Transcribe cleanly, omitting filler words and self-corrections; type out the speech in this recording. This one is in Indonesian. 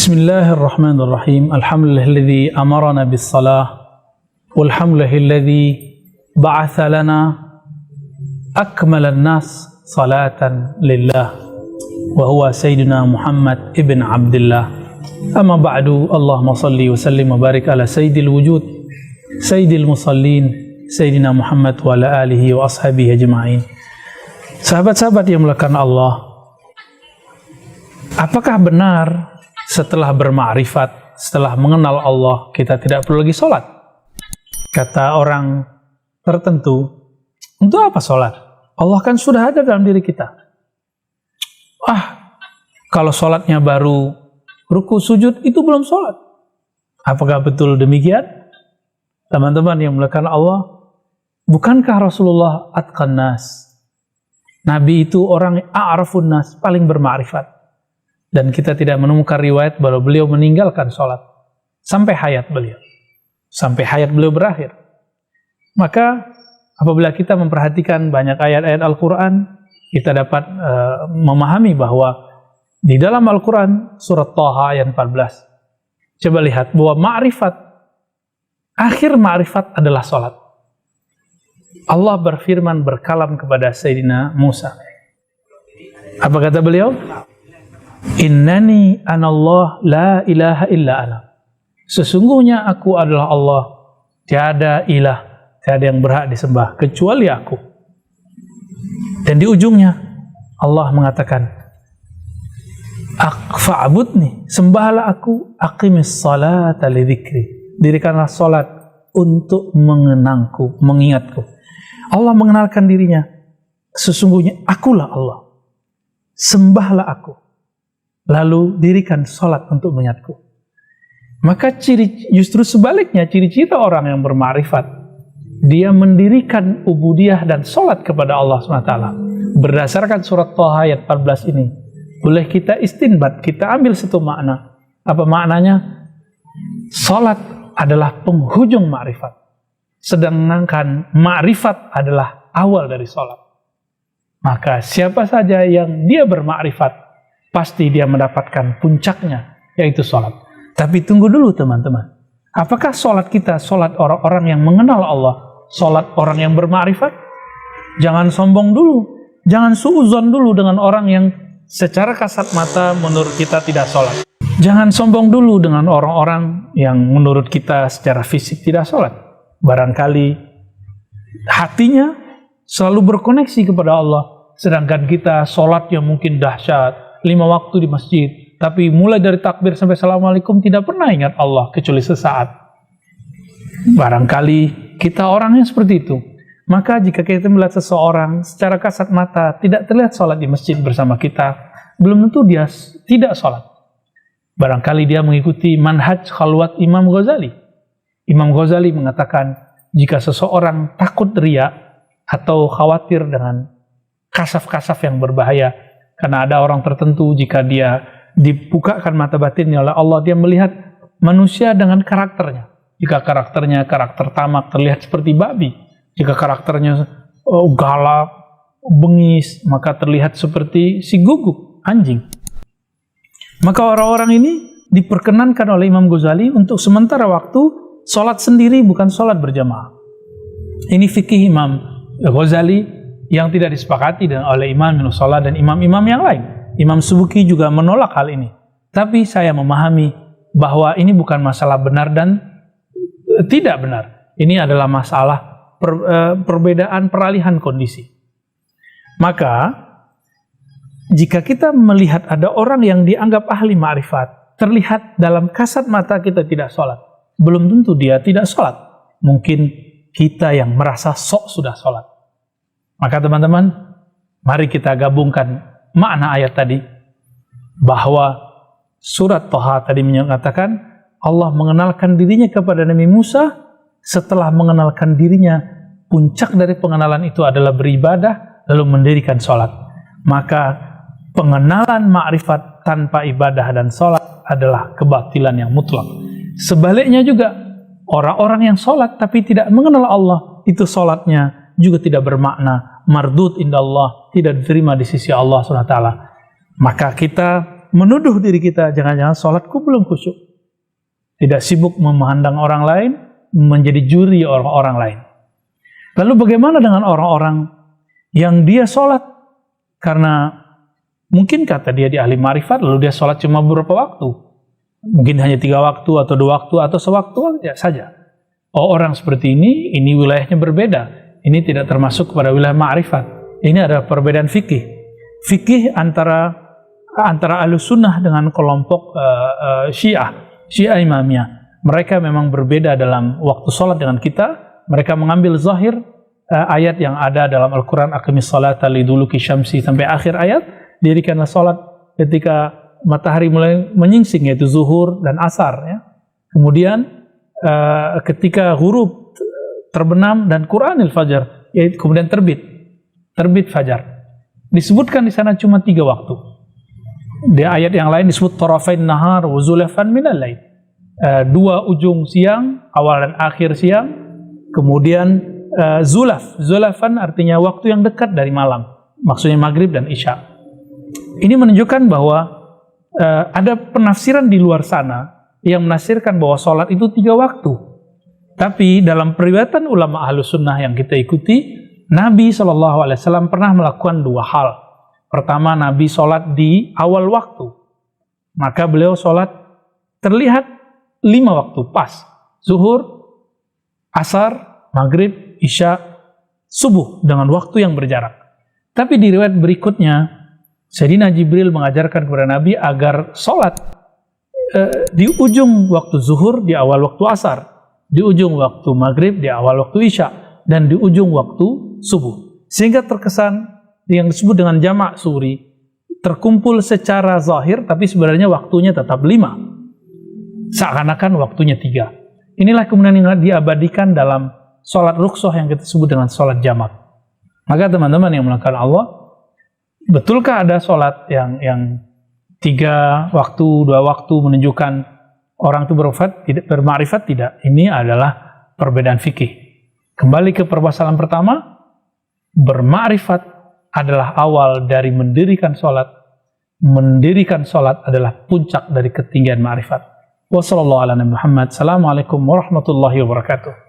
Bismillahirrahmanirrahim. Alhamdulillahilladzi amarana bis-salah walhamdulillahilladzi ba'atha lana akmalan nas salatan lillah wa huwa sayyidina Muhammad ibn Abdullah. Amma ba'du, Allahumma salli wa sallim wa barik ala sayyidil wujud sayyidil musallin sayyidina Muhammad wa ala alihi wa ashabihi ajma'in. Sahabat-sahabat yang dimuliakan Allah, apakah benar setelah bermakrifat, setelah mengenal Allah, kita tidak perlu lagi sholat? Kata orang tertentu, untuk apa sholat? Allah kan sudah ada dalam diri kita. Kalau sholatnya baru ruku sujud, itu belum sholat. Apakah betul demikian? Teman-teman yang dimuliakan Allah, bukankah Rasulullah atqan nas? Nabi itu orang a'rafun nas, paling bermakrifat. Dan kita tidak menemukan riwayat bahwa beliau meninggalkan sholat sampai hayat beliau berakhir. Maka apabila kita memperhatikan banyak ayat-ayat Al-Quran, kita dapat memahami bahwa di dalam Al-Quran surat Thaha ayat 14, coba lihat bahwa akhir ma'rifat adalah sholat. Allah berfirman, berkalam kepada Sayyidina Musa. Apa kata beliau? Innani anallah la ilaha illa ana. Sesungguhnya aku adalah Allah, tiada ilah, tiada yang berhak disembah kecuali aku. Dan di ujungnya Allah mengatakan, fa'budni, sembahlah aku, aqimis salata li dzikri, dirikanlah salat untuk mengenangku, mengingatku. Allah mengenalkan dirinya, sesungguhnya akulah Allah, sembahlah aku, lalu dirikan sholat untuk mengingatku. Maka justru sebaliknya, ciri-ciri orang yang bermakrifat, dia mendirikan ubudiyah dan sholat kepada Allah SWT. Berdasarkan surat Thaha ayat 14 ini, boleh kita istinbat, kita ambil satu makna. Apa maknanya? Sholat adalah penghujung makrifat, sedangkan makrifat adalah awal dari sholat. Maka siapa saja yang dia bermakrifat, pasti dia mendapatkan puncaknya, yaitu sholat. Tapi tunggu dulu teman-teman, apakah sholat kita sholat orang-orang yang mengenal Allah, sholat orang yang bermakrifat? Jangan sombong dulu, jangan suudzon dulu dengan orang yang secara kasat mata menurut kita tidak sholat. Jangan sombong dulu dengan orang-orang yang menurut kita secara fisik tidak sholat. Barangkali hatinya selalu berkoneksi kepada Allah, sedangkan kita sholatnya mungkin dahsyat, 5 waktu di masjid, tapi mulai dari takbir sampai assalamualaikum tidak pernah ingat Allah kecuali sesaat. Barangkali kita orangnya seperti itu. Maka jika kita melihat seseorang secara kasat mata tidak terlihat sholat di masjid bersama kita, belum tentu dia tidak sholat. Barangkali dia mengikuti manhaj khalwat Imam Ghazali. Imam Ghazali mengatakan, jika seseorang takut riya atau khawatir dengan kasaf-kasaf yang berbahaya, karena ada orang tertentu jika dia dibukakan mata batinnya oleh Allah, dia melihat manusia dengan karakternya. Jika karakternya karakter tamak, terlihat seperti babi. Jika karakternya galak, bengis, maka terlihat seperti si guguk, anjing. Maka orang-orang ini diperkenankan oleh Imam Ghazali untuk sementara waktu sholat sendiri, bukan sholat berjamaah. Ini fikih Imam Ghazali yang tidak disepakati oleh Imam Minus Sholat dan imam-imam yang lain. Imam Subuki juga menolak hal ini. Tapi saya memahami bahwa ini bukan masalah benar dan tidak benar. Ini adalah masalah perbedaan peralihan kondisi. Maka jika kita melihat ada orang yang dianggap ahli ma'rifat, terlihat dalam kasat mata kita tidak sholat, belum tentu dia tidak sholat. Mungkin kita yang merasa sok sudah sholat. Maka teman-teman, mari kita gabungkan makna ayat tadi, bahwa surat Thaha tadi menyatakan Allah mengenalkan dirinya kepada Nabi Musa. Setelah mengenalkan dirinya, puncak dari pengenalan itu adalah beribadah lalu mendirikan sholat. Maka pengenalan ma'rifat tanpa ibadah dan sholat adalah kebatilan yang mutlak. Sebaliknya juga, orang-orang yang sholat tapi tidak mengenal Allah, itu sholatnya juga tidak bermakna, mardud indallah, tidak diterima di sisi Allah SWT. Maka kita menuduh diri kita, jangan-jangan sholatku belum khusyuk. Tidak sibuk memandang orang lain, menjadi juri orang-orang lain. Lalu bagaimana dengan orang-orang yang dia sholat karena mungkin kata dia di ahli ma'rifat, lalu dia sholat cuma beberapa waktu, mungkin hanya 3 waktu atau 2 waktu atau sewaktu saja. Oh, orang seperti ini wilayahnya berbeda. Ini tidak termasuk kepada wilayah ma'rifat. Ini adalah perbedaan fikih. Fikih antara Ahlus Sunnah dengan kelompok Syiah Imamiyah. Mereka memang berbeda dalam waktu sholat dengan kita. Mereka mengambil zahir ayat yang ada dalam Al-Quran, aqimis salata liduluki syamsi, sampai akhir ayat, dirikanlah sholat ketika matahari mulai menyingsing, yaitu zuhur dan asar. Ya. Kemudian ketika ghurub terbenam dan Quranil fajar, yaitu kemudian terbit fajar. Disebutkan di sana cuma 3 waktu. Di ayat yang lain disebut tarafain nahar wa zulafan minal lail. 2 ujung siang, awal dan akhir siang. Kemudian zulafan artinya waktu yang dekat dari malam. Maksudnya maghrib dan isya. Ini menunjukkan bahwa ada penafsiran di luar sana yang menafsirkan bahwa sholat itu 3 waktu. Tapi dalam periwayatan ulama Ahlus Sunnah yang kita ikuti, Nabi SAW pernah melakukan 2 hal. Pertama, Nabi sholat di awal waktu. Maka beliau sholat terlihat 5 waktu pas. Zuhur, asar, maghrib, isya, subuh dengan waktu yang berjarak. Tapi di riwayat berikutnya, Sayyidina Jibril mengajarkan kepada Nabi agar sholat di ujung waktu zuhur, di awal waktu asar, di ujung waktu maghrib, di awal waktu isya, dan di ujung waktu subuh. Sehingga terkesan yang disebut dengan jamak suri, terkumpul secara zahir, tapi sebenarnya waktunya tetap 5. Seakan-akan waktunya 3. Inilah kemudian yang diabadikan dalam sholat rukhsah yang kita sebut dengan sholat jamak. Maka teman-teman yang melakukan Allah, betulkah ada sholat yang 3 waktu, 2 waktu menunjukkan orang itu berma'rifat? Tidak. Ini adalah perbedaan fikih. Kembali ke permasalahan pertama, berma'rifat adalah awal dari mendirikan sholat. Mendirikan sholat adalah puncak dari ketinggian ma'rifat. Wassalamualaikum warahmatullahi wabarakatuh.